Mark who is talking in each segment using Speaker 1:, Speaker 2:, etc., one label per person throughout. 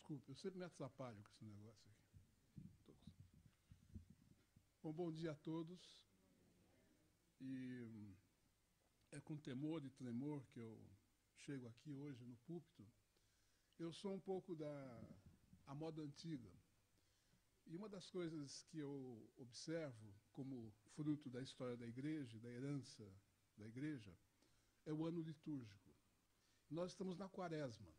Speaker 1: Desculpe, eu sempre me atrapalho com esse negócio aqui. Bom dia a todos. E é com temor e tremor que eu chego aqui hoje no púlpito. Eu sou um pouco a moda antiga. E uma das coisas que eu observo como fruto da história da igreja, da herança da igreja, é o ano litúrgico. Nós estamos na Quaresma.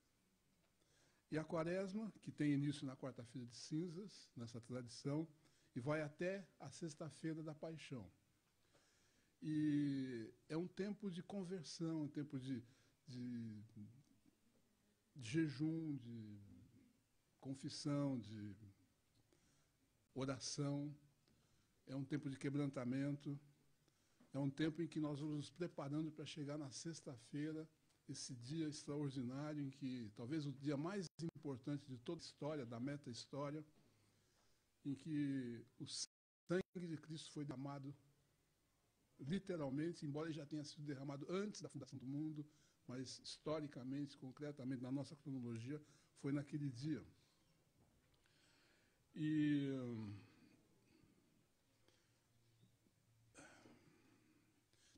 Speaker 1: E a Quaresma, que tem início na quarta-feira de cinzas, nessa tradição, e vai até a sexta-feira da Paixão. E é um tempo de conversão, um tempo de jejum, de confissão, de oração. É um tempo de quebrantamento. É um tempo em que nós vamos nos preparando para chegar na sexta-feira, esse dia extraordinário em que, talvez o dia mais importante de toda a história, da meta-história, em que o sangue de Cristo foi derramado, literalmente, embora ele já tenha sido derramado antes da fundação do mundo, mas historicamente, concretamente, na nossa cronologia, foi naquele dia. E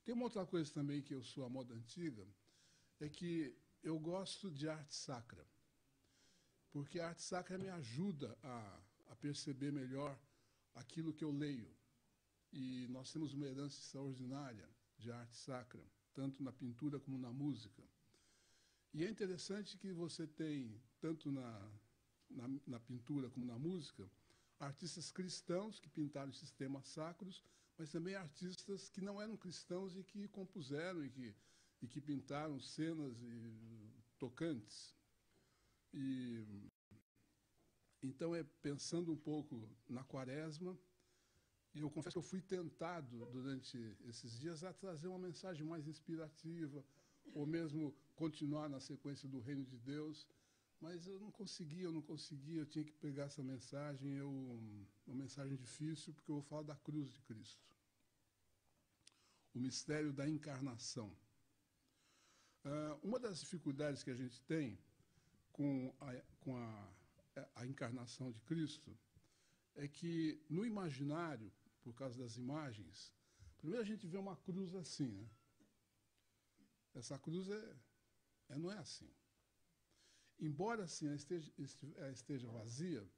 Speaker 1: tem uma outra coisa também que eu sou a moda antiga, é que eu gosto de arte sacra, porque a arte sacra me ajuda a perceber melhor aquilo que eu leio. E nós temos uma herança extraordinária de arte sacra, tanto na pintura como na música. E é interessante que você tem, tanto na pintura como na música, artistas cristãos que pintaram esses temas sacros, mas também artistas que não eram cristãos e que compuseram e que pintaram cenas tocantes. E então, pensando um pouco na Quaresma, eu confesso que eu fui tentado, durante esses dias, a trazer uma mensagem mais inspirativa, ou mesmo continuar na sequência do Reino de Deus, mas eu não conseguia, eu tinha que pegar essa mensagem, uma mensagem difícil, porque eu vou falar da cruz de Cristo. O mistério da encarnação. Uma das dificuldades que a gente tem com a encarnação de Cristo é que, no imaginário, por causa das imagens, primeiro a gente vê uma cruz assim, né? Essa cruz não é assim. Embora assim ela esteja vazia,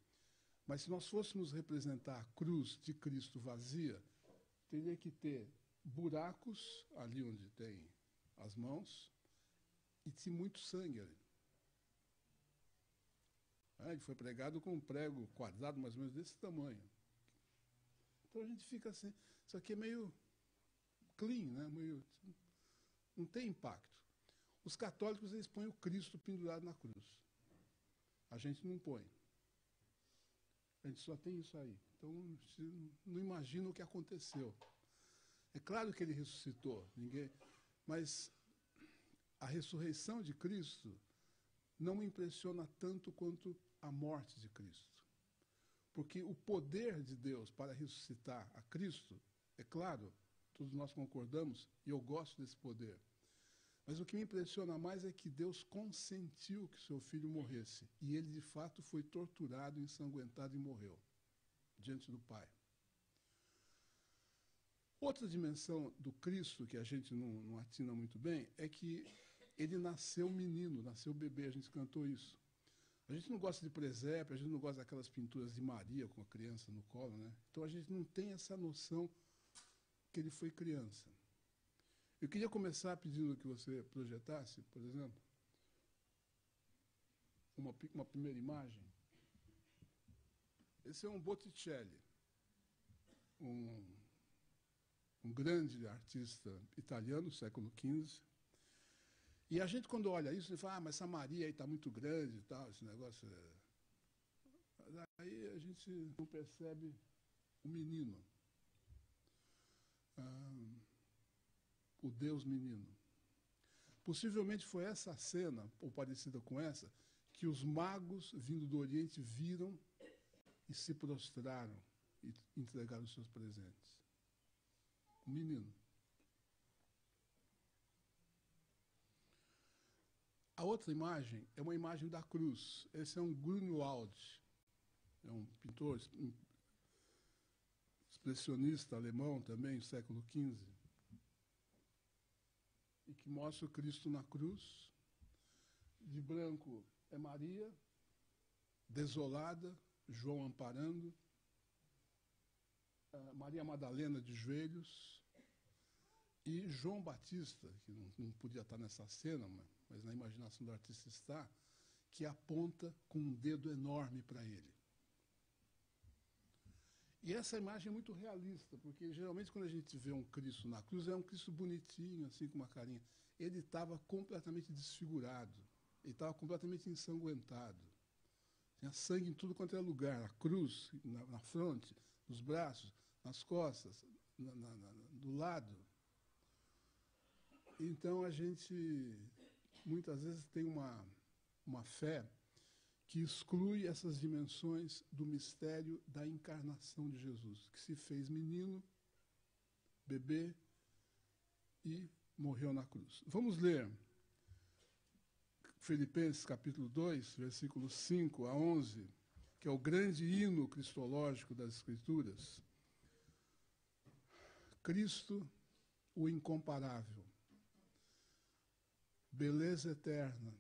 Speaker 1: mas se nós fôssemos representar a cruz de Cristo vazia, teria que ter buracos ali onde tem as mãos e tinha muito sangue ali. Ele foi pregado com um prego quadrado, mais ou menos desse tamanho. Então a gente fica assim, isso aqui é meio clean, né? Não tem impacto. Os católicos, eles põem o Cristo pendurado na cruz. A gente não põe. A gente só tem isso aí. Então não imagina o que aconteceu. É claro que ele ressuscitou, mas a ressurreição de Cristo não me impressiona tanto quanto a morte de Cristo. Porque o poder de Deus para ressuscitar a Cristo, é claro, todos nós concordamos, e eu gosto desse poder. Mas o que me impressiona mais é que Deus consentiu que seu filho morresse. E ele, de fato, foi torturado, ensanguentado e morreu diante do Pai. Outra dimensão do Cristo, que a gente não atina muito bem, é que ele nasceu menino, nasceu bebê, a gente cantou isso. A gente não gosta de presépio, a gente não gosta daquelas pinturas de Maria com a criança no colo, né? Então a gente não tem essa noção que ele foi criança. Eu queria começar pedindo que você projetasse, por exemplo, uma primeira imagem. Esse é um Botticelli, um grande artista italiano, século XV. E a gente, quando olha isso, fala, mas essa Maria aí está muito grande e tal, esse negócio. Aí a gente não percebe o menino. O Deus menino. Possivelmente foi essa cena, ou parecida com essa, que os magos vindo do Oriente viram e se prostraram e entregaram os seus presentes. O menino. A outra imagem é uma imagem da cruz. Esse é um Grunewald, é um pintor expressionista alemão também, do século XV, e que mostra o Cristo na cruz. De branco é Maria, desolada, João amparando, Maria Madalena de joelhos, e João Batista, que não podia estar nessa cena, mas na imaginação do artista está, que aponta com um dedo enorme para ele. E essa imagem é muito realista, porque geralmente quando a gente vê um Cristo na cruz, é um Cristo bonitinho, assim, com uma carinha. Ele estava completamente desfigurado, ele estava completamente ensanguentado. Tinha sangue em tudo quanto é lugar, na cruz, na fronte, nos braços, nas costas, do lado. Então a gente muitas vezes tem uma fé que exclui essas dimensões do mistério da encarnação de Jesus, que se fez menino, bebê e morreu na cruz. Vamos ler Filipenses capítulo 2, versículos 5 a 11, que é o grande hino cristológico das Escrituras. Cristo, o incomparável, beleza eterna,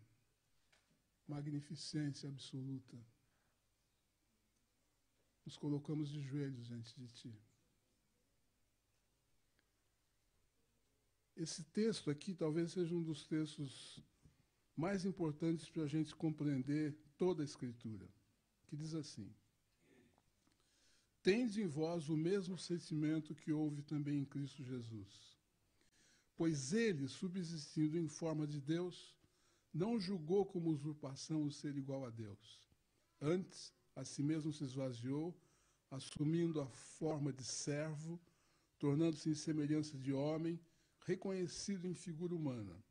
Speaker 1: magnificência absoluta. Nos colocamos de joelhos diante de Ti. Esse texto aqui talvez seja um dos textos mais importantes para a gente compreender toda a Escritura, que diz assim: Tende em vós o mesmo sentimento que houve também em Cristo Jesus, pois ele, subsistindo em forma de Deus, não julgou como usurpação o ser igual a Deus. Antes, a si mesmo se esvaziou, assumindo a forma de servo, tornando-se em semelhança de homem, reconhecido em figura humana.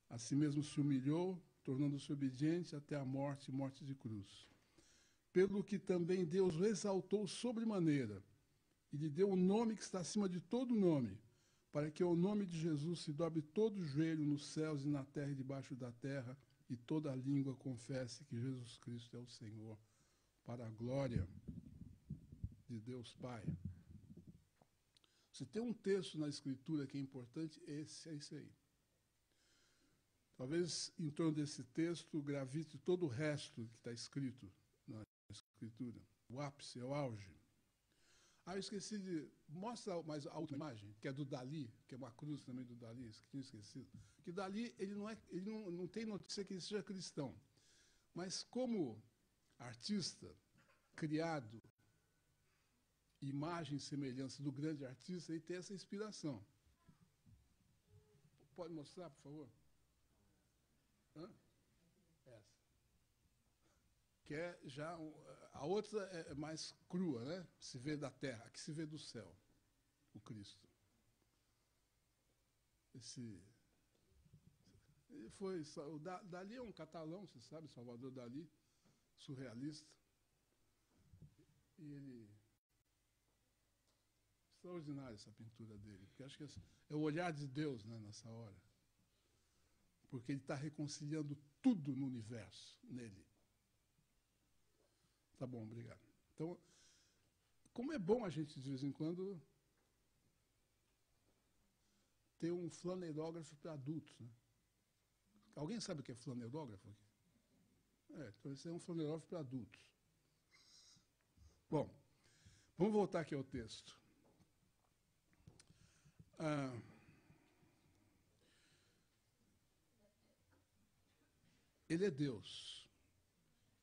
Speaker 1: A si mesmo se humilhou, tornando-se obediente até a morte, morte de cruz. Pelo que também Deus o exaltou sobremaneira, e lhe deu o nome que está acima de todo nome, para que ao nome de Jesus se dobre todo o joelho nos céus e na terra e debaixo da terra, e toda a língua confesse que Jesus Cristo é o Senhor, para a glória de Deus Pai. Se tem um texto na Escritura que é importante, esse é esse aí. Talvez em torno desse texto gravite todo o resto que está escrito na Escritura. O ápice, é o auge. Eu esqueci de... Mostra mais a última imagem, que é do Dalí, que é uma cruz também do Dalí, que tinha esquecido. Que Dalí, ele não tem notícia que ele seja cristão. Mas como artista, criado, imagem e semelhança do grande artista, ele tem essa inspiração. Pode mostrar, por favor? Essa. Que é já... A outra é mais crua, né? Se vê da terra, aqui se vê do céu, o Cristo. Ele foi... O Dalí é um catalão, você sabe, Salvador Dalí, surrealista. E ele... Extraordinária essa pintura dele, porque acho que é o olhar de Deus, né, nessa hora. Porque ele está reconciliando tudo no universo, nele. Tá bom, obrigado. Então, como é bom a gente, de vez em quando, ter um flanelógrafo para adultos, né? Alguém sabe o que é flanelógrafo aqui? Então esse é um flanelógrafo para adultos. Bom, vamos voltar aqui ao texto. Ele é Deus.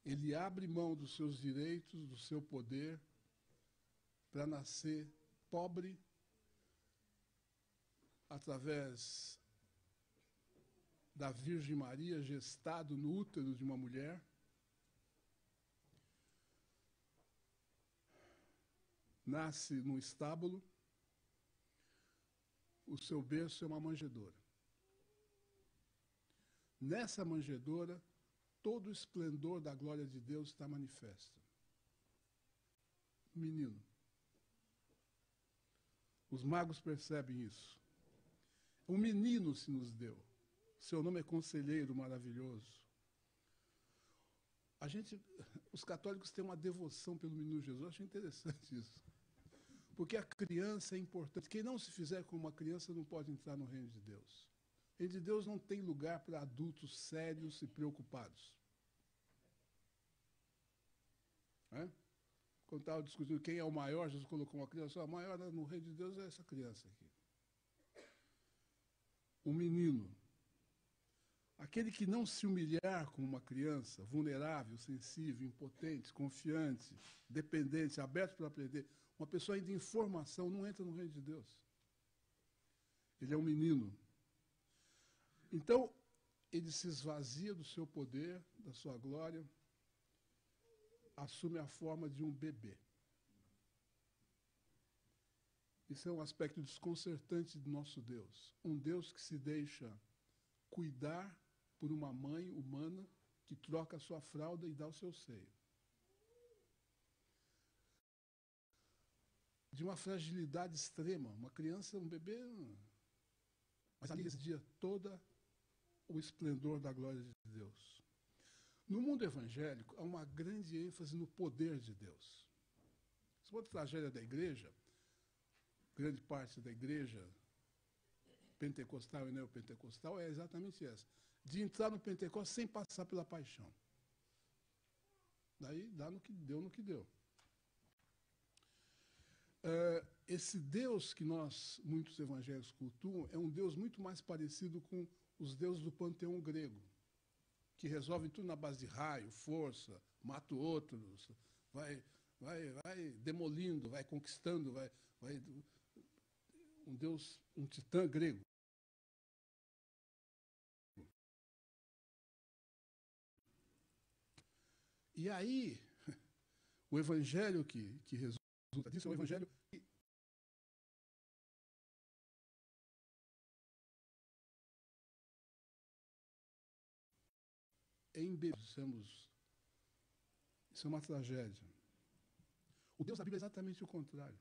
Speaker 1: Ele abre mão dos seus direitos, do seu poder, para nascer pobre, através da Virgem Maria, gestado no útero de uma mulher. Nasce num estábulo, o seu berço é uma manjedoura. Nessa manjedoura, todo o esplendor da glória de Deus está manifesto. Menino. Os magos percebem isso. Um menino se nos deu. Seu nome é conselheiro maravilhoso. Os católicos têm uma devoção pelo menino Jesus. Eu acho interessante isso. Porque a criança é importante. Quem não se fizer como uma criança não pode entrar no reino de Deus. O reino de Deus não tem lugar para adultos sérios e preocupados. É? Quando estava discutindo quem é o maior, Jesus colocou uma criança. O maior no reino de Deus é essa criança aqui. Um menino. Aquele que não se humilhar como uma criança, vulnerável, sensível, impotente, confiante, dependente, aberto para aprender, uma pessoa ainda em formação, não entra no reino de Deus. Ele é um menino. Então, ele se esvazia do seu poder, da sua glória, assume a forma de um bebê. Isso é um aspecto desconcertante do nosso Deus. Um Deus que se deixa cuidar por uma mãe humana que troca a sua fralda e dá o seu seio. De uma fragilidade extrema. Uma criança, um bebê... Mas ali residia todo o esplendor da glória de Deus. No mundo evangélico, há uma grande ênfase no poder de Deus. Se for a tragédia da igreja, grande parte da igreja pentecostal e neopentecostal é exatamente essa. De entrar no Pentecostes sem passar pela paixão. Daí dá no que deu. Esse Deus que muitos evangélicos cultuam, é um Deus muito mais parecido com os deuses do panteão grego, que resolvem tudo na base de raio, força, mata outros, vai demolindo, vai conquistando, um Deus, um titã grego. E aí, o evangelho que resulta disso é o evangelho que isso é uma tragédia. O Deus da Bíblia é exatamente o contrário.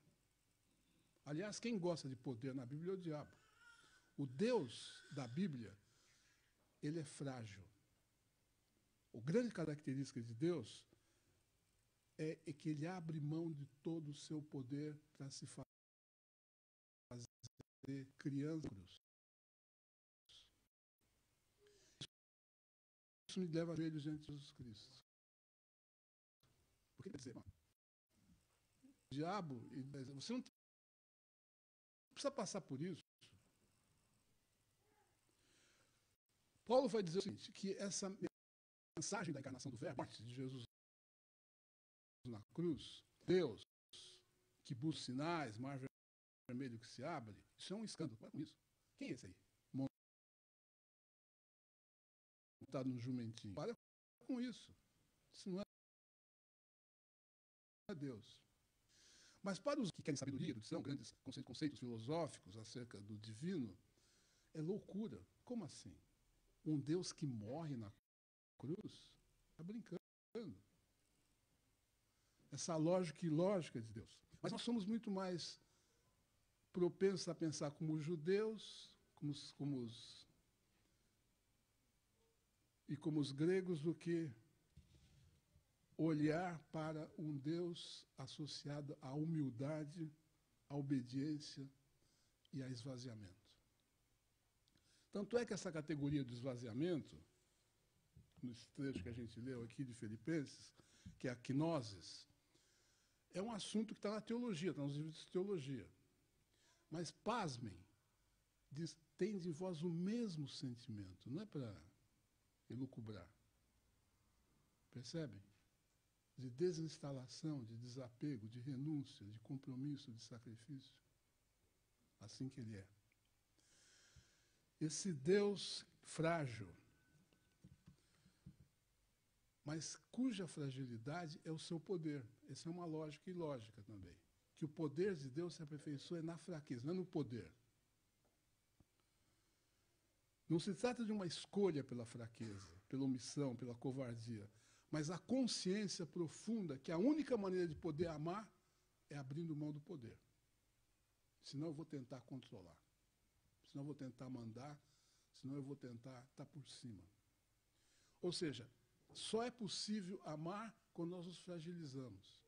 Speaker 1: Aliás, quem gosta de poder na Bíblia é o diabo. O Deus da Bíblia, ele é frágil. A grande característica de Deus é que ele abre mão de todo o seu poder para se fazer crianças. Isso me leva a joelhos diante de Jesus Cristo. Porque ele dizer, o diabo, você não precisa passar por isso. Paulo vai dizer o seguinte, que essa mensagem da encarnação do Verbo, de Jesus na cruz, Deus que busca sinais, mar vermelho que se abre, isso é um escândalo. Para com isso. Quem é esse aí? Montado no jumentinho. Para com isso. Isso não é Deus. Mas para os que querem sabedoria, são grandes conceitos filosóficos acerca do divino, é loucura. Como assim? Um Deus que morre na cruz? Está brincando. Essa lógica ilógica de Deus. Mas nós somos muito mais propensos a pensar como os judeus, como os gregos, do que olhar para um Deus associado à humildade, à obediência e a esvaziamento. Tanto é que essa categoria do esvaziamento, nesse trecho que a gente leu aqui de Filipenses, que é a quinoses, é um assunto que está na teologia, está nos livros de teologia. Mas, pasmem, diz, tende em vós o mesmo sentimento, não é para elucubrar. Percebem? De desinstalação, de desapego, de renúncia, de compromisso, de sacrifício. Assim que ele é. Esse Deus frágil, mas cuja fragilidade é o seu poder. Essa é uma lógica ilógica também. Que o poder de Deus se aperfeiçoa na fraqueza, não é no poder. Não se trata de uma escolha pela fraqueza, pela omissão, pela covardia, mas a consciência profunda que a única maneira de poder amar é abrindo mão do poder. Senão eu vou tentar controlar. Senão eu vou tentar mandar, senão eu vou tentar estar por cima. Ou seja, só é possível amar quando nós nos fragilizamos.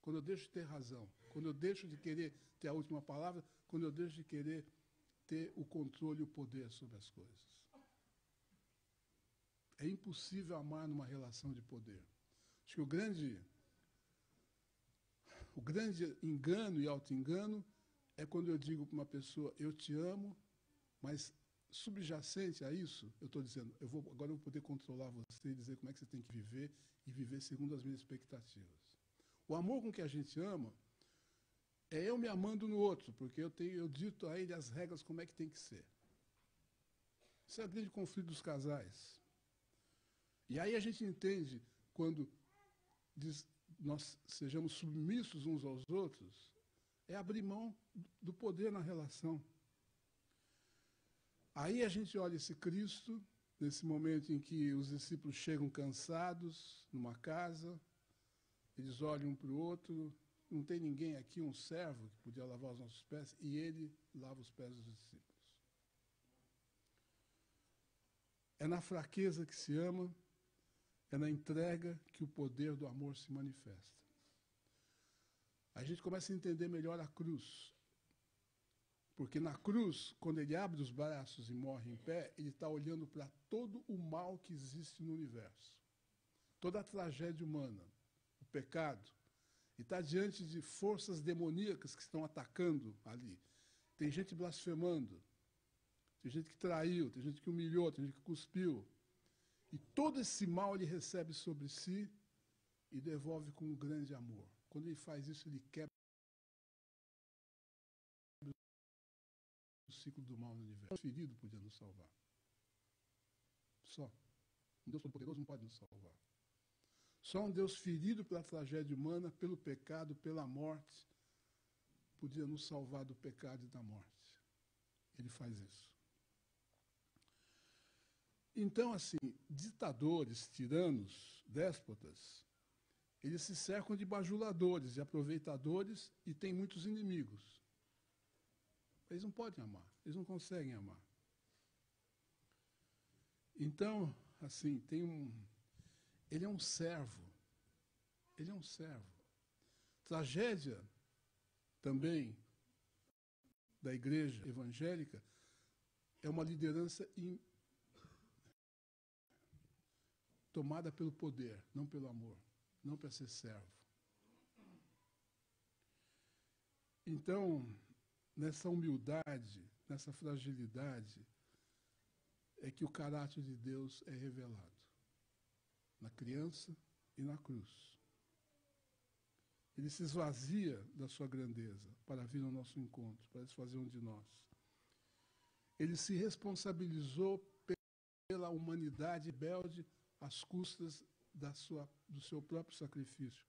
Speaker 1: Quando eu deixo de ter razão, quando eu deixo de querer ter a última palavra, quando eu deixo de querer ter o controle e o poder sobre as coisas. É impossível amar numa relação de poder. Acho que o grande engano e auto-engano é quando eu digo para uma pessoa, eu te amo, mas subjacente a isso, eu estou dizendo, agora eu vou poder controlar você e dizer como é que você tem que viver e viver segundo as minhas expectativas. O amor com que a gente ama é eu me amando no outro, porque eu dito a ele as regras como é que tem que ser. Isso é o grande conflito dos casais. E aí a gente entende, quando nós sejamos submissos uns aos outros, é abrir mão do poder na relação. Aí a gente olha esse Cristo, nesse momento em que os discípulos chegam cansados numa casa, eles olham um para o outro, não tem ninguém aqui, um servo, que podia lavar os nossos pés, e ele lava os pés dos discípulos. É na fraqueza que se ama, é na entrega que o poder do amor se manifesta. A gente começa a entender melhor a cruz. Porque na cruz, quando ele abre os braços e morre em pé, ele está olhando para todo o mal que existe no universo. Toda a tragédia humana, o pecado. E está diante de forças demoníacas que estão atacando ali. Tem gente blasfemando, tem gente que traiu, tem gente que humilhou, tem gente que cuspiu. E todo esse mal ele recebe sobre si e devolve com um grande amor. Quando ele faz isso, ele quebra o ciclo do mal no universo. O ferido podia nos salvar. Só. Um Deus Todo-Poderoso não pode nos salvar. Só um Deus ferido pela tragédia humana, pelo pecado, pela morte, podia nos salvar do pecado e da morte. Ele faz isso. Então, assim, ditadores, tiranos, déspotas, eles se cercam de bajuladores, de aproveitadores e têm muitos inimigos. Eles não podem amar, eles não conseguem amar. Então, assim, ele é um servo. Ele é um servo. Tragédia também da igreja evangélica é uma liderança tomada pelo poder, não pelo amor, não para ser servo. Então, nessa humildade, nessa fragilidade, é que o caráter de Deus é revelado. Na criança e na cruz. Ele se esvazia da sua grandeza para vir ao nosso encontro, para se fazer um de nós. Ele se responsabilizou pela humanidade rebelde às custas do seu próprio sacrifício.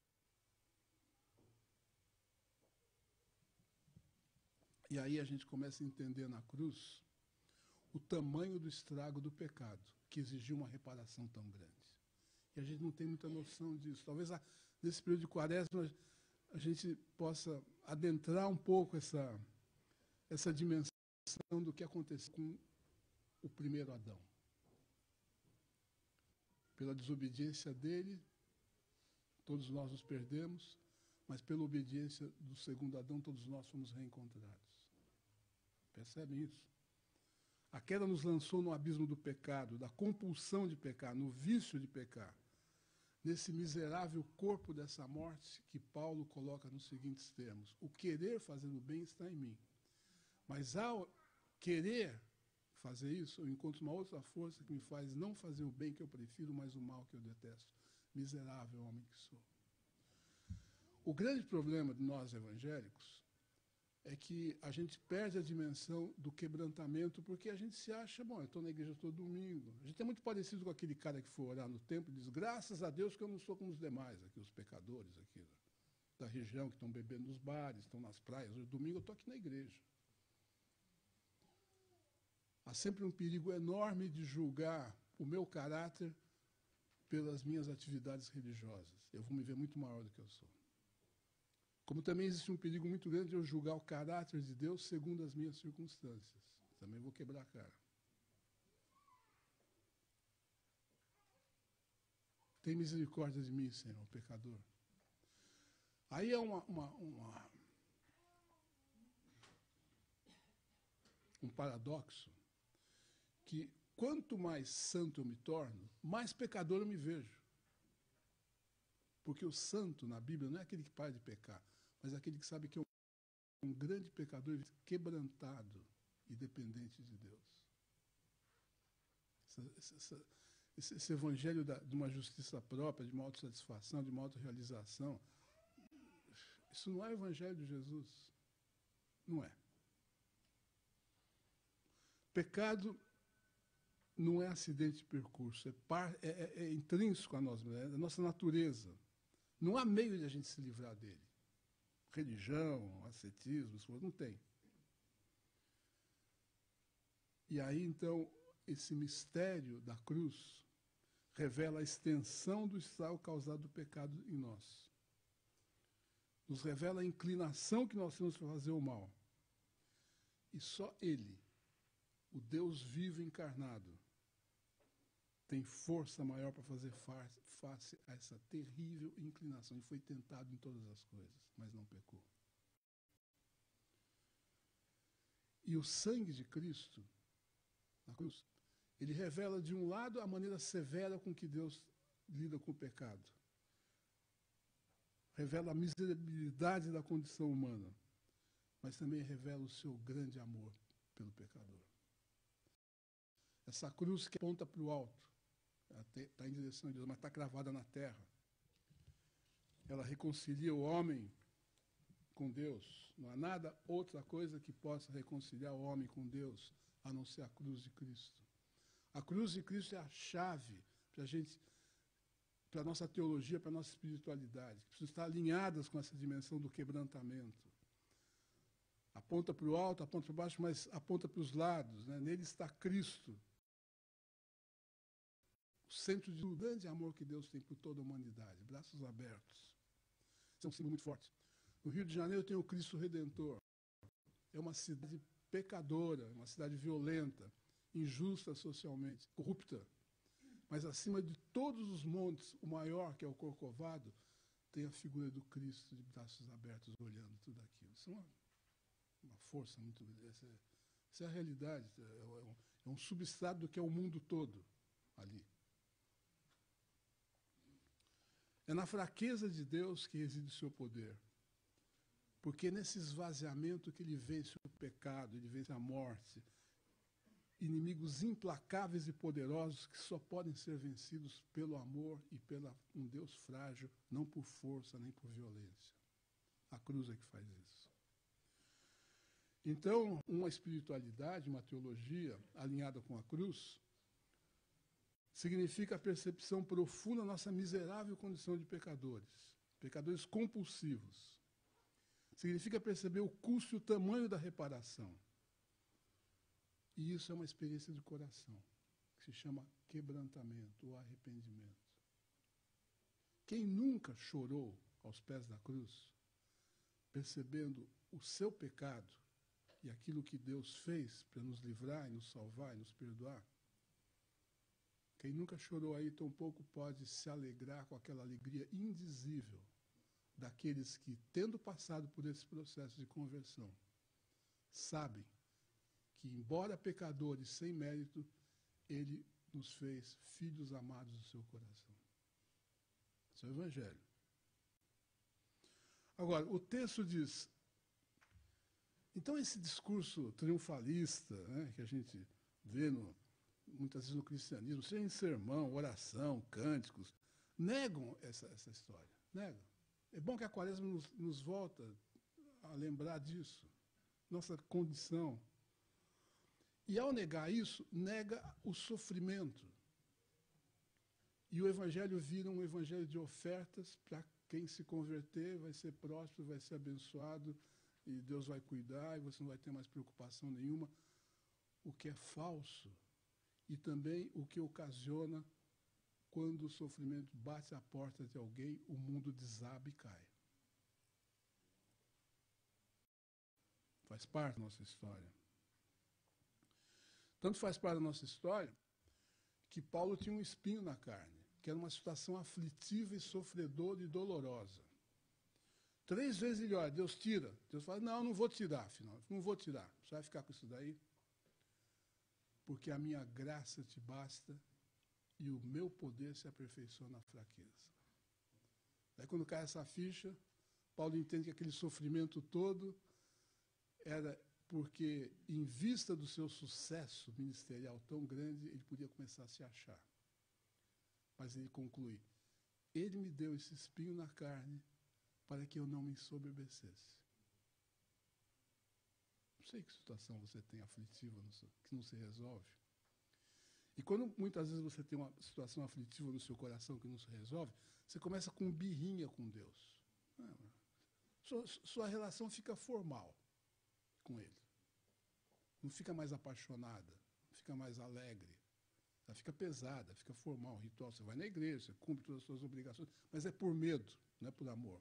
Speaker 1: E aí a gente começa a entender na cruz o tamanho do estrago do pecado, que exigiu uma reparação tão grande. E a gente não tem muita noção disso. Talvez nesse período de Quaresma a gente possa adentrar um pouco essa dimensão do que aconteceu com o primeiro Adão. Pela desobediência dele, todos nós nos perdemos, mas pela obediência do segundo Adão, todos nós fomos reencontrados. Percebem isso? A queda nos lançou no abismo do pecado, da compulsão de pecar, no vício de pecar. Nesse miserável corpo dessa morte que Paulo coloca nos seguintes termos: o querer fazer o bem está em mim. Mas ao querer fazer isso, eu encontro uma outra força que me faz não fazer o bem que eu prefiro, mas o mal que eu detesto. Miserável homem que sou. O grande problema de nós evangélicos é que a gente perde a dimensão do quebrantamento porque a gente se acha, bom, eu estou na igreja todo domingo. A gente é muito parecido com aquele cara que foi orar no templo e diz, graças a Deus que eu não sou como os demais, aqui, os pecadores aqui da região, que estão bebendo nos bares, estão nas praias. Hoje, domingo, eu estou aqui na igreja. Há sempre um perigo enorme de julgar o meu caráter pelas minhas atividades religiosas. Eu vou me ver muito maior do que eu sou. Como também existe um perigo muito grande de eu julgar o caráter de Deus segundo as minhas circunstâncias. Também vou quebrar a cara. Tem misericórdia de mim, Senhor, pecador. Aí é um paradoxo que quanto mais santo eu me torno, mais pecador eu me vejo. Porque o santo na Bíblia não é aquele que para de pecar, mas aquele que sabe que é um grande pecador quebrantado e dependente de Deus. Esse evangelho de uma justiça própria, de uma autossatisfação, de uma autorrealização, isso não é o evangelho de Jesus. Não é. Pecado não é acidente de percurso, é intrínseco a nós, é a nossa natureza. Não há meio de a gente se livrar dele. Religião, ascetismo, não tem. E aí, então, esse mistério da cruz revela a extensão do estrago causado do pecado em nós. Nos revela a inclinação que nós temos para fazer o mal. E só Ele, o Deus vivo encarnado, tem força maior para fazer face a essa terrível inclinação. E foi tentado em todas as coisas, mas não pecou. E o sangue de Cristo, na cruz, ele revela, de um lado, a maneira severa com que Deus lida com o pecado. Revela a miserabilidade da condição humana, mas também revela o seu grande amor pelo pecador. Essa cruz que aponta para o alto, está em direção a Deus, mas está cravada na terra. Ela reconcilia o homem com Deus. Não há nada outra coisa que possa reconciliar o homem com Deus, a não ser a cruz de Cristo. A cruz de Cristo é a chave para a nossa teologia, para a nossa espiritualidade, que precisam estar alinhadas com essa dimensão do quebrantamento. Aponta para o alto, aponta para baixo, mas aponta para os lados, né? Nele está Cristo, o centro do grande amor que Deus tem por toda a humanidade, braços abertos. Isso é um símbolo muito forte. No Rio de Janeiro tem o Cristo Redentor. É uma cidade pecadora, uma cidade violenta, injusta socialmente, corrupta. Mas acima de todos os montes, o maior, que é o Corcovado, tem a figura do Cristo de braços abertos, olhando tudo aquilo. Isso é uma força muito grande. Essa é a realidade. É um substrato do que é o mundo todo ali. É na fraqueza de Deus que reside o seu poder. Porque é nesse esvaziamento que ele vence o pecado, ele vence a morte. Inimigos implacáveis e poderosos que só podem ser vencidos pelo amor e pelo um Deus frágil, não por força nem por violência. A cruz é que faz isso. Então, uma espiritualidade, uma teologia alinhada com a cruz, significa a percepção profunda da nossa miserável condição de pecadores compulsivos. Significa perceber o custo e o tamanho da reparação. E isso é uma experiência de coração, que se chama quebrantamento ou arrependimento. Quem nunca chorou aos pés da cruz, percebendo o seu pecado e aquilo que Deus fez para nos livrar e nos salvar e nos perdoar, quem nunca chorou aí tampouco pode se alegrar com aquela alegria indizível daqueles que, tendo passado por esse processo de conversão, sabem que, embora pecadores sem mérito, ele nos fez filhos amados do seu coração. Esse é o Evangelho. Agora, o texto diz, então esse discurso triunfalista, né, que a gente vê muitas vezes no cristianismo, seja em sermão, oração, cânticos, negam essa história, negam. É bom que a Quaresma nos volta a lembrar disso, nossa condição. E ao negar isso, nega o sofrimento. E o Evangelho vira um evangelho de ofertas para quem se converter, vai ser próspero, vai ser abençoado, e Deus vai cuidar, e você não vai ter mais preocupação nenhuma. O que é falso, e também o que ocasiona quando o sofrimento bate à porta de alguém, o mundo desaba e cai. Faz parte da nossa história. Tanto faz parte da nossa história que Paulo tinha um espinho na carne. que era uma situação aflitiva e sofredora e dolorosa. 3 vezes ele ora, Deus tira. Deus fala, não vou tirar, afinal, não vou tirar. Você vai ficar com isso daí? Porque a minha graça te basta e o meu poder se aperfeiçoa na fraqueza. Daí quando cai essa ficha, Paulo entende que aquele sofrimento todo era porque, em vista do seu sucesso ministerial tão grande, ele podia começar a se achar. Mas ele conclui, ele me deu esse espinho na carne para que eu não me ensoberbecesse. Não sei que situação você tem aflitiva, que não se resolve. E quando muitas vezes você tem uma situação aflitiva no seu coração que não se resolve, você começa com birrinha com Deus. Sua relação fica formal com Ele. Não fica mais apaixonada, não fica mais alegre. Ela fica pesada, fica formal, ritual. Você vai na igreja, você cumpre todas as suas obrigações, mas é por medo, não é por amor.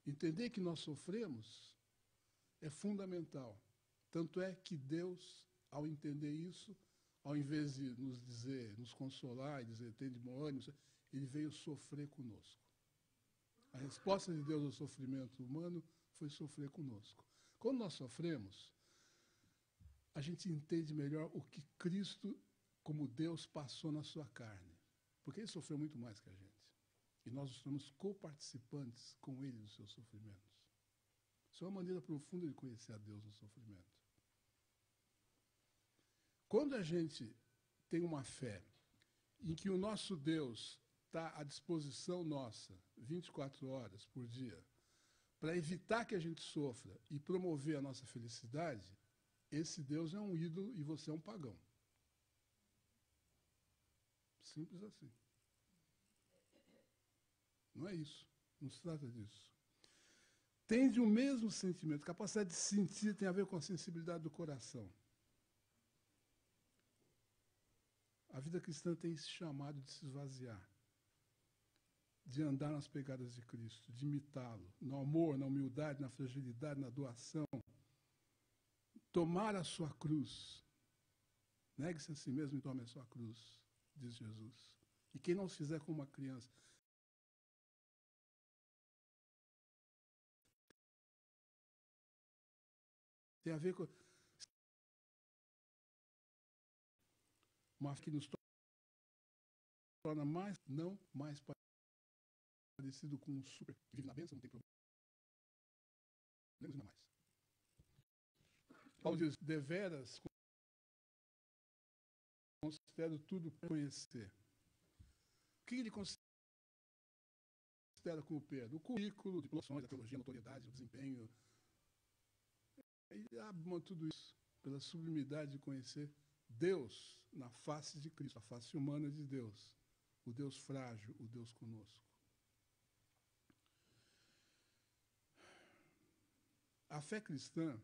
Speaker 1: Entender que nós sofremos é fundamental. Tanto é que Deus, ao entender isso, ao invés de nos dizer, nos consolar e dizer, tem de bom ânimo, ele veio sofrer conosco. A resposta de Deus ao sofrimento humano foi sofrer conosco. Quando nós sofremos, a gente entende melhor o que Cristo, como Deus, passou na sua carne. Porque ele sofreu muito mais que a gente. E nós somos coparticipantes com ele dos seus sofrimentos. Isso é uma maneira profunda de conhecer a Deus no sofrimento. Quando a gente tem uma fé em que o nosso Deus está à disposição nossa, 24 horas por dia, para evitar que a gente sofra e promover a nossa felicidade, esse Deus é um ídolo e você é um pagão. Simples assim. Não é isso. Não se trata disso. Tende o mesmo sentimento. Capacidade de sentir tem a ver com a sensibilidade do coração. A vida cristã tem esse chamado de se esvaziar, de andar nas pegadas de Cristo, de imitá-lo, no amor, na humildade, na fragilidade, na doação. Tomar a sua cruz. Negue-se a si mesmo e tome a sua cruz, diz Jesus. E quem não se fizer como uma criança, tem a ver com uma que nos torna não mais parecido com um super que vive na bênção, não tem problema mais. Paulo diz, deveras considero tudo para conhecer. O que ele considera como perda? O currículo, diplomações, a teologia, a notoriedade, o desempenho. Ele abre mão de tudo isso pela sublimidade de conhecer Deus na face de Cristo, a face humana de Deus, o Deus frágil, o Deus conosco. A fé cristã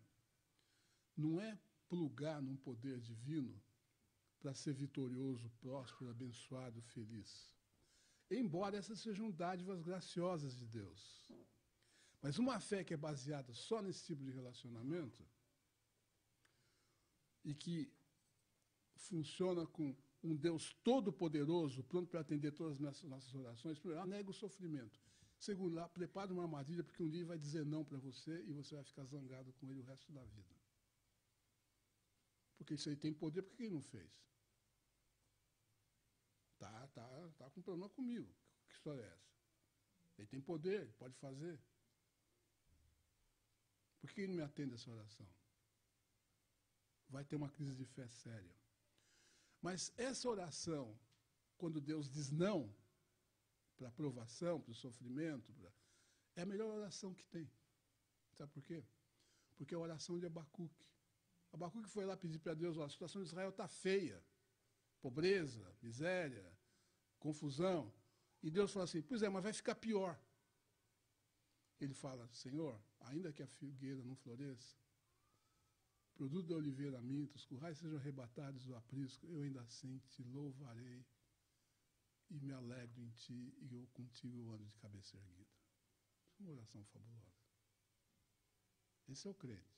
Speaker 1: não é plugar num poder divino para ser vitorioso, próspero, abençoado, feliz. Embora essas sejam dádivas graciosas de Deus. Mas uma fé que é baseada só nesse tipo de relacionamento e que funciona com um Deus todo-poderoso, pronto para atender todas as nossas orações, primeiro, ela nega o sofrimento. Segundo, ela prepara uma armadilha, porque um dia ele vai dizer não para você e você vai ficar zangado com ele o resto da vida. Porque se ele tem poder, por que ele não fez? Tá com problema comigo. Que história é essa? Ele tem poder, ele pode fazer. Por que ele não me atende essa oração? Vai ter uma crise de fé séria. Mas essa oração, quando Deus diz não, para a provação, para o sofrimento, é a melhor oração que tem. Sabe por quê? Porque é a oração de Abacuque. Abacuque foi lá pedir para Deus, a situação de Israel está feia. Pobreza, miséria, confusão. E Deus fala assim, pois é, mas vai ficar pior. Ele fala, Senhor, ainda que a figueira não floresça, produto da oliveira minta, os currais sejam arrebatados do aprisco, eu ainda assim te louvarei e me alegro em ti, e eu contigo ando de cabeça erguida. É uma oração fabulosa. Esse é o crente.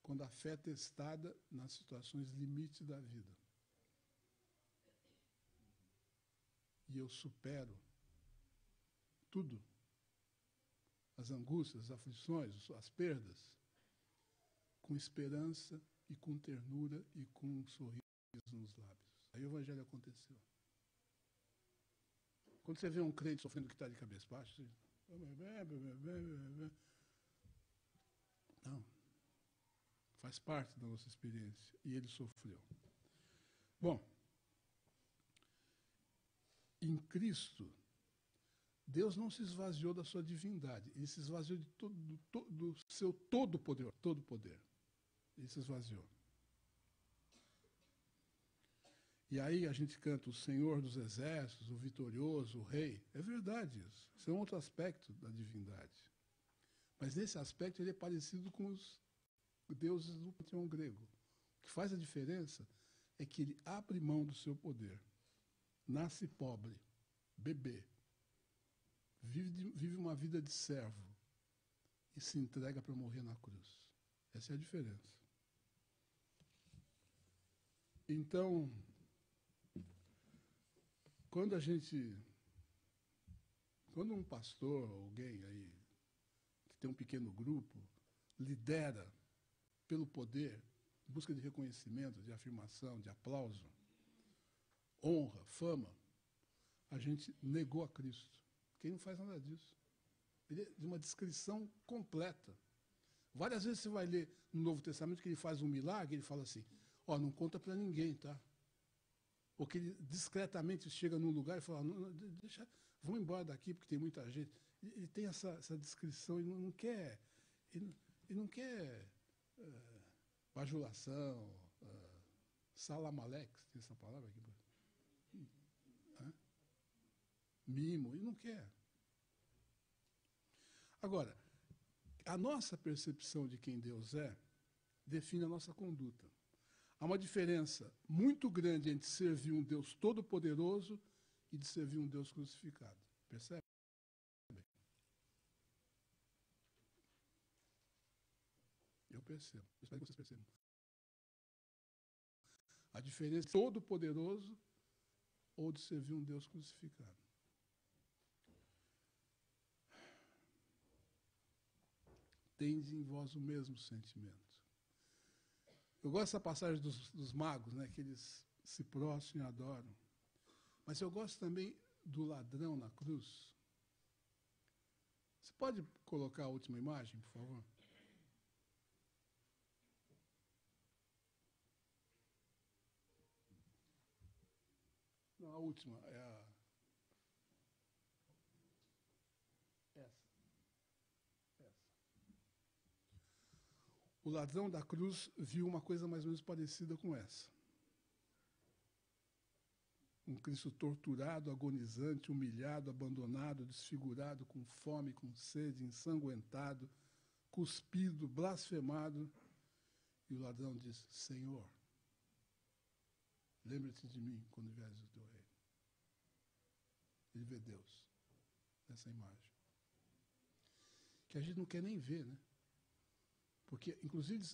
Speaker 1: Quando a fé é testada nas situações limite da vida. e eu supero tudo, as angústias, as aflições, as perdas, com esperança e com ternura e com um sorriso nos lábios. Aí o evangelho aconteceu. Quando você vê um crente sofrendo que está de cabeça baixa, você... Não. Faz parte da nossa experiência. E ele sofreu. Bom, em Cristo, Deus não se esvaziou da sua divindade. Ele se esvaziou do seu todo poder. Ele se esvaziou. E aí a gente canta o Senhor dos Exércitos, o vitorioso, o Rei. É verdade isso. Isso é um outro aspecto da divindade. Mas nesse aspecto ele é parecido com os deuses do panteão grego. O que faz a diferença é que ele abre mão do seu poder. Nasce pobre, bebê. Vive uma vida de servo. E se entrega para morrer na cruz. Essa é a diferença. Então, quando um pastor, alguém aí, que tem um pequeno grupo, lidera pelo poder, em busca de reconhecimento, de afirmação, de aplauso, honra, fama, a gente negou a Cristo. Quem não faz nada disso? Ele é de uma descrição completa. Várias vezes você vai ler no Novo Testamento que ele faz um milagre, ele fala assim, ó, não conta para ninguém, tá? Ou que ele discretamente chega num lugar e fala, deixa, vamos embora daqui porque tem muita gente. Ele tem essa descrição, ele não quer, ele não quer bajulação, salamalex, tem essa palavra aqui? Mimo, ele não quer. Agora, a nossa percepção de quem Deus é define a nossa conduta. Há uma diferença muito grande entre servir um Deus todo-poderoso e de servir um Deus crucificado. Percebe? Eu percebo. Eu espero que vocês percebam. A diferença é todo-poderoso ou de servir um Deus crucificado. Tende em vós o mesmo sentimento. Eu gosto dessa passagem dos magos, né, que eles se prostram e adoram. Mas eu gosto também do ladrão na cruz. Você pode colocar a última imagem, por favor? Não, a última é a... Essa. O ladrão da cruz viu uma coisa mais ou menos parecida com essa. Um Cristo torturado, agonizante, humilhado, abandonado, desfigurado, com fome, com sede, ensanguentado, cuspido, blasfemado. E o ladrão diz, Senhor, lembra-te de mim quando vieres o teu reino. Ele vê Deus nessa imagem. Que a gente não quer nem ver, né? Porque, inclusive,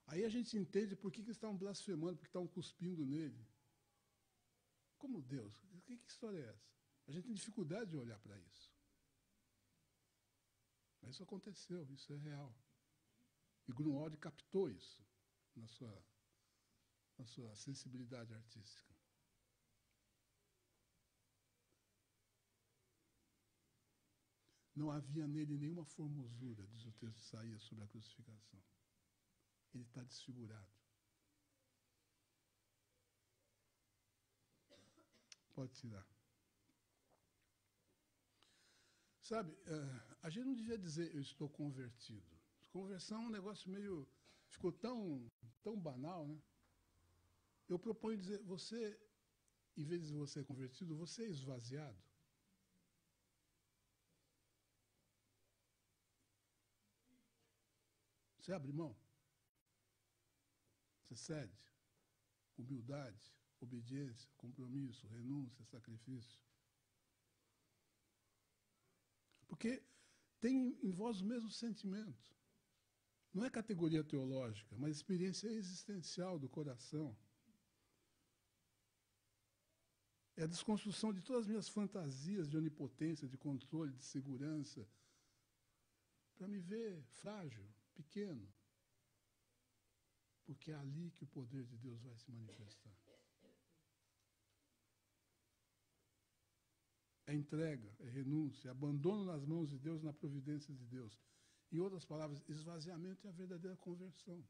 Speaker 1: aí a gente entende por que eles estavam blasfemando, porque estavam cuspindo nele. Como Deus? Que história é essa? A gente tem dificuldade de olhar para isso. Mas isso aconteceu, isso é real. E Grunwald captou isso na sua sensibilidade artística. Não havia nele nenhuma formosura, diz o texto de Isaías sobre a crucificação. Ele está desfigurado. Pode tirar. Sabe, a gente não devia dizer eu estou convertido. Conversão é um negócio meio... ficou tão banal, né? Eu proponho dizer, você, em vez de você convertido, você é esvaziado. Você abre mão. Você cede. Humildade, obediência, compromisso, renúncia, sacrifício. Porque tem em vós o mesmo sentimento. Não é categoria teológica, mas experiência existencial do coração. É a desconstrução de todas as minhas fantasias de onipotência, de controle, de segurança, para me ver frágil, pequeno. Porque é ali que o poder de Deus vai se manifestar. É entrega, é renúncia, é abandono nas mãos de Deus, na providência de Deus. Em outras palavras, esvaziamento é a verdadeira conversão.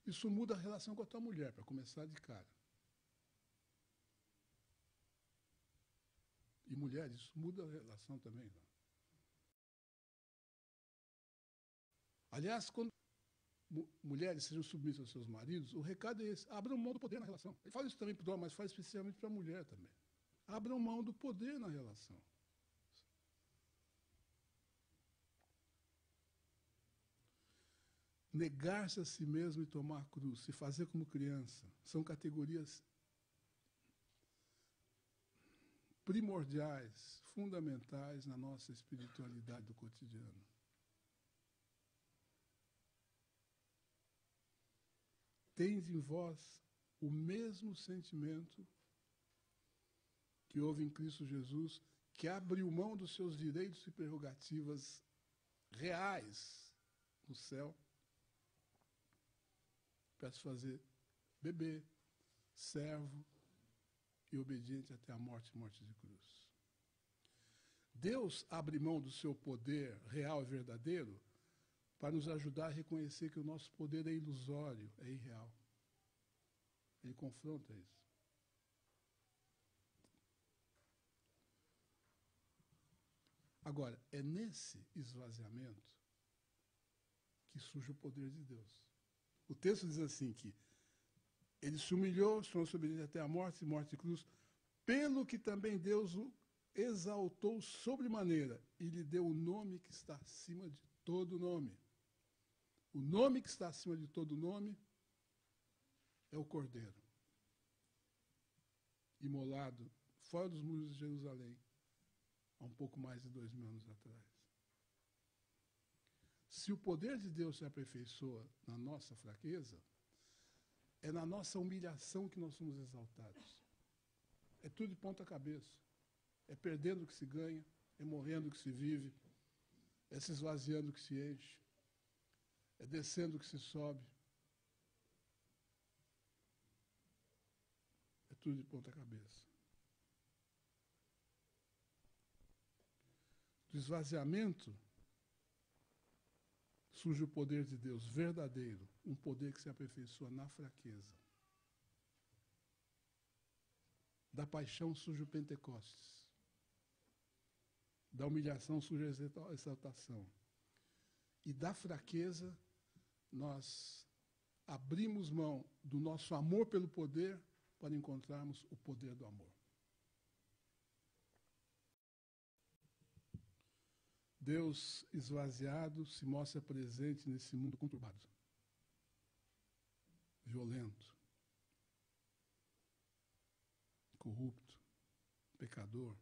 Speaker 1: Isso muda a relação com a tua mulher, para começar de cara. E mulheres, isso muda a relação também. Não? Aliás, quando mulheres sejam submissas aos seus maridos, o recado é esse: abram mão do poder na relação. Ele fala isso também para o homem, mas faz especialmente para a mulher também. Abram mão do poder na relação. Negar-se a si mesmo e tomar a cruz, se fazer como criança, são categorias primordiais, fundamentais na nossa espiritualidade do cotidiano. Tendes em vós o mesmo sentimento que houve em Cristo Jesus, que abriu mão dos seus direitos e prerrogativas reais no céu, para se fazer bebê, servo e obediente até a morte e morte de cruz. Deus abre mão do seu poder real e verdadeiro para nos ajudar a reconhecer que o nosso poder é ilusório, é irreal. Ele confronta isso. Agora, é nesse esvaziamento que surge o poder de Deus. O texto diz assim que ele se humilhou, tornou-se obediente até a morte e morte de cruz, pelo que também Deus o exaltou sobremaneira e lhe deu o nome que está acima de todo nome. O nome que está acima de todo nome é o Cordeiro, imolado fora dos muros de Jerusalém, há um pouco mais de 2000 anos atrás. Se o poder de Deus se aperfeiçoa na nossa fraqueza, é na nossa humilhação que nós somos exaltados. É tudo de ponta cabeça. É perdendo que se ganha, é morrendo que se vive, é se esvaziando que se enche, é descendo que se sobe. É tudo de ponta cabeça. Do esvaziamento surge o poder de Deus verdadeiro, um poder que se aperfeiçoa na fraqueza. Da paixão surge o Pentecostes. Da humilhação surge a exaltação. E da fraqueza, nós abrimos mão do nosso amor pelo poder para encontrarmos o poder do amor. Deus esvaziado se mostra presente nesse mundo conturbado, violento, corrupto, pecador.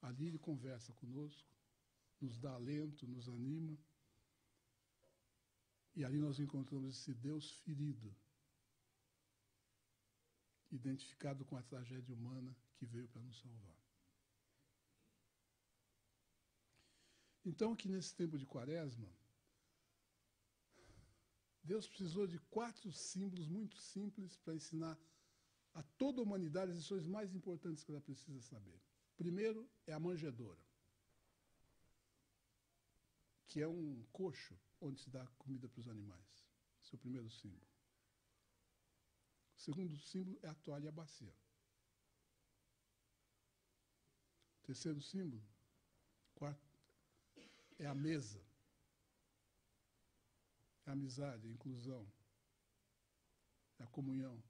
Speaker 1: Ali ele conversa conosco, nos dá alento, nos anima. E ali nós encontramos esse Deus ferido, identificado com a tragédia humana que veio para nos salvar. Então, aqui nesse tempo de Quaresma, Deus precisou de 4 símbolos muito simples para ensinar a toda a humanidade as lições mais importantes que ela precisa saber. Primeiro é a manjedoura, que é um coxo onde se dá comida para os animais. Esse é o primeiro símbolo. O segundo símbolo é a toalha e a bacia. O terceiro símbolo, quarto, é a mesa. É a amizade, a inclusão, é a comunhão.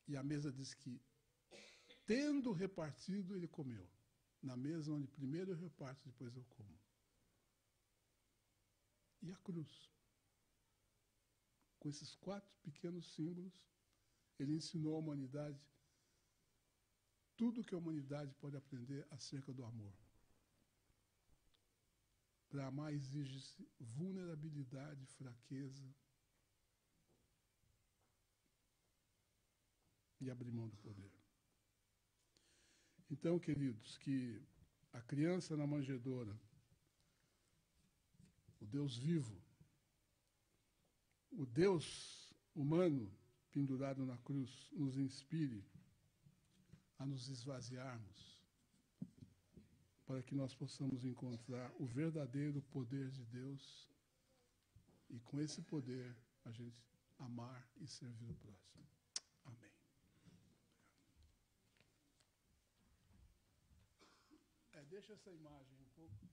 Speaker 1: E a mesa diz que, tendo repartido, ele comeu. Na mesa onde primeiro eu reparto, depois eu como. E a cruz. Com esses 4 pequenos símbolos, ele ensinou à humanidade tudo que a humanidade pode aprender acerca do amor. Para amar exige-se vulnerabilidade, fraqueza e abrir mão do poder. Então, queridos, que a criança na manjedoura, o Deus vivo, o Deus humano pendurado na cruz, nos inspire a nos esvaziarmos, para que nós possamos encontrar o verdadeiro poder de Deus e, com esse poder, a gente amar e servir o próximo. Amém. Deixa essa imagem um pouco.